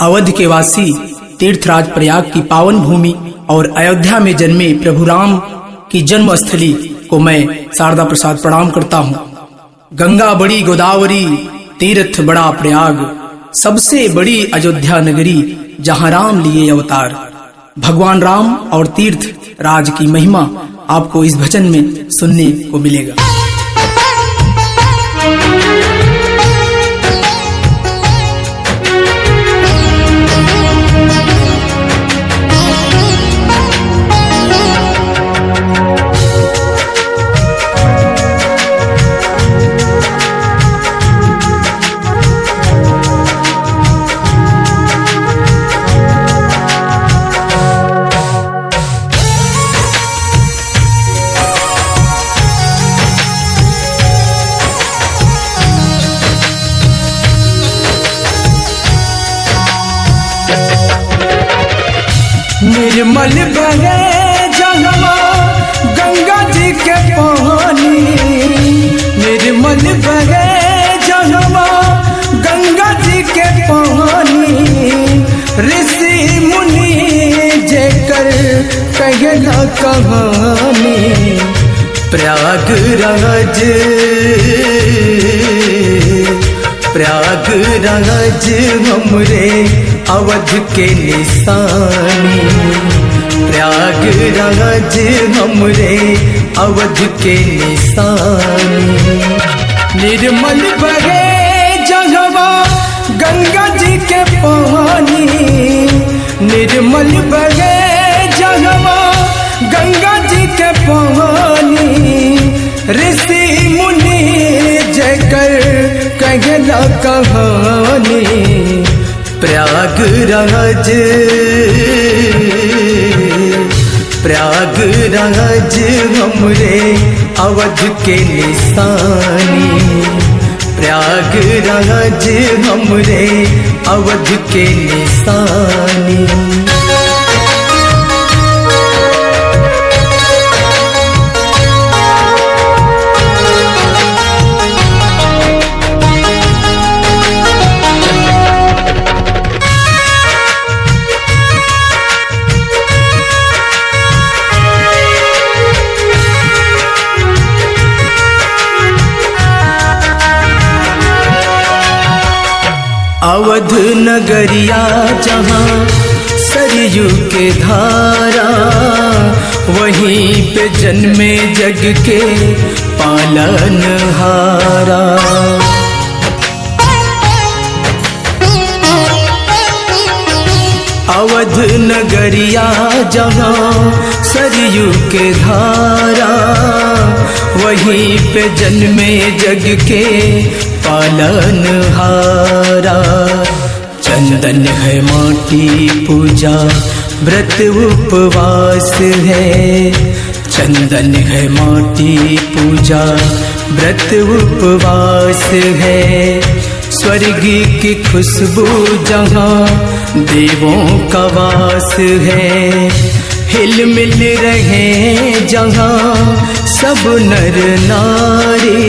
अवध के वासी तीर्थराज प्रयाग की पावन भूमि और अयोध्या में जन्मे प्रभु राम की जन्मस्थली को मैं शारदा प्रसाद प्रणाम करता हूँ। गंगा बड़ी गोदावरी, तीर्थ बड़ा प्रयाग, सबसे बड़ी अयोध्या नगरी जहाँ राम लिए अवतार। भगवान राम और तीर्थ राज की महिमा आपको इस भजन में सुनने को मिलेगा। निर्मल बहे जहवा गंगा जी के पानी, निर्मल बहे जहवा गंगा जी के पानी। ऋषि मुनि जेकर कहला कहानी, प्रयागराज प्रयागराज हमरे अवध के निशानी, प्रयागराज हमरे अवध के निशानी। निर्मल बहे जहवा गंगा जी के पानी, निर्मल बहे जहवा गंगा जी के पानी। ऋषि मुनि जेकर कहला कहानी, प्रयागराज प्रयागराज हमरे अवध के निशानी, प्रयागराज हमरे अवध के निशानी। अवध नगरिया जहाँ सरयू के धारा, वहीं पे जन्मे जग के पालनहारा। अवध नगरिया जहाँ सरयू के धारा, वहीं पे जन्मे जग के पालनहारा। चंदन है माटी पूजा व्रत उपवास है, चंदन है माटी पूजा व्रत उपवास है। स्वर्ग की खुशबू जहाँ देवों का वास है, हिल मिल रहे जहाँ सब नर नारी।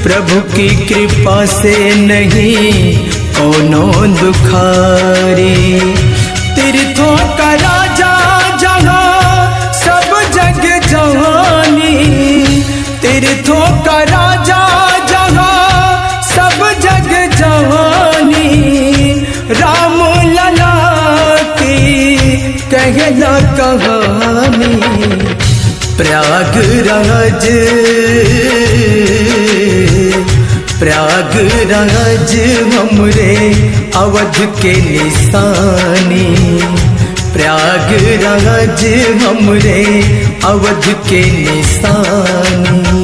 प्रभु की कृपा से नहीं कोनो दुखारी। तीर्थों का राजा जहाँ सब जग जानी, तीर्थों का राजा जहाँ सब जग जानी। राम लला की कहला कहानी, प्रयागराज प्रयागराज हमरे अवध के निशानी, प्रयागराज हमरे अवध के निशानी।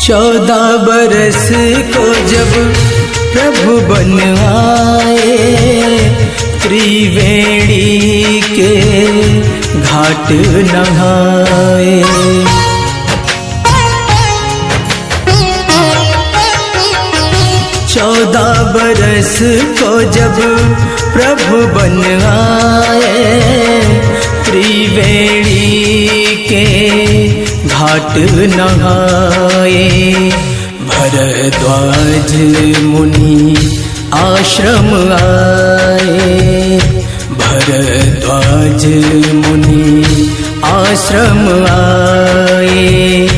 14 बरस को जब प्रभु बन आए, त्रिवेणी के घाट नहाए। 14 बरस को जब प्रभु बन आए, त्रिवेणी के घाट नहाए। भरद्वाज मुनि आश्रम आए, भरद्वाज मुनि आश्रम आए।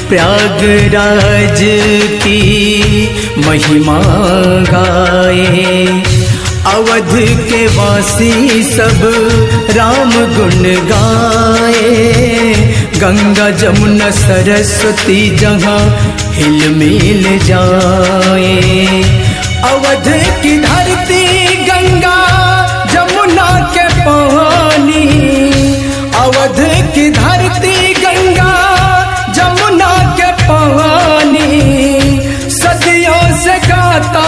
प्रयागराज की महिमा गाए, अवध के वासी सब राम गुण गाए। गंगा जमुना सरस्वती जहाँ हिल मिल जाए, अवध की धरती गंगा जमुना के पानी, अवध की धरती गंगा जमुना के पानी। सदियों से गाता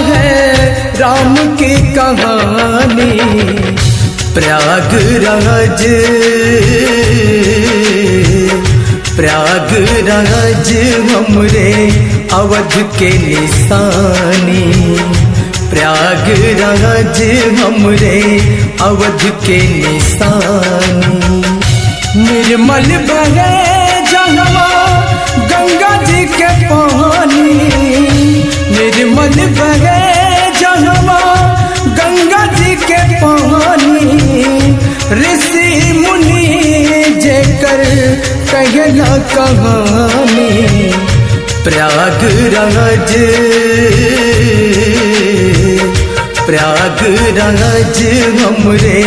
है राम की कहानी। प्रयागराज प्रयागराज हमरे अवध के निशानी, प्रयागराज हमरे अवध के निशानी। निर्मल बहे जहवा गंगा जी के पानी, निर्मल बहे जहवा गंगा जी के पानी। ऋषि मुनि जेकर कहला कहानी। प्रयागराज प्रयागराज हमरे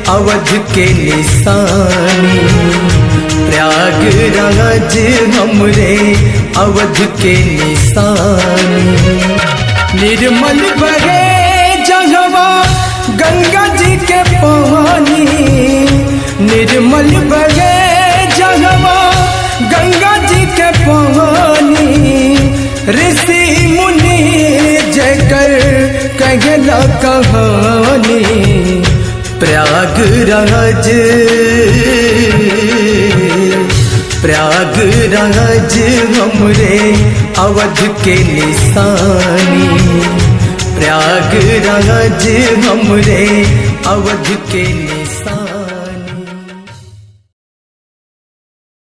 अवध के निशानी, प्रयागराज हमरे अवध के निशानी। निर्मल बहे जहवा गंगा जी के पानी, निर्मल बहे जहवा गंगा जी के पानी। ऋषि मुनि जयकर कहला कहानी। प्रयागराज प्रयागराज हमरे अवध के निशानी, प्रयागराज हमरे अवध के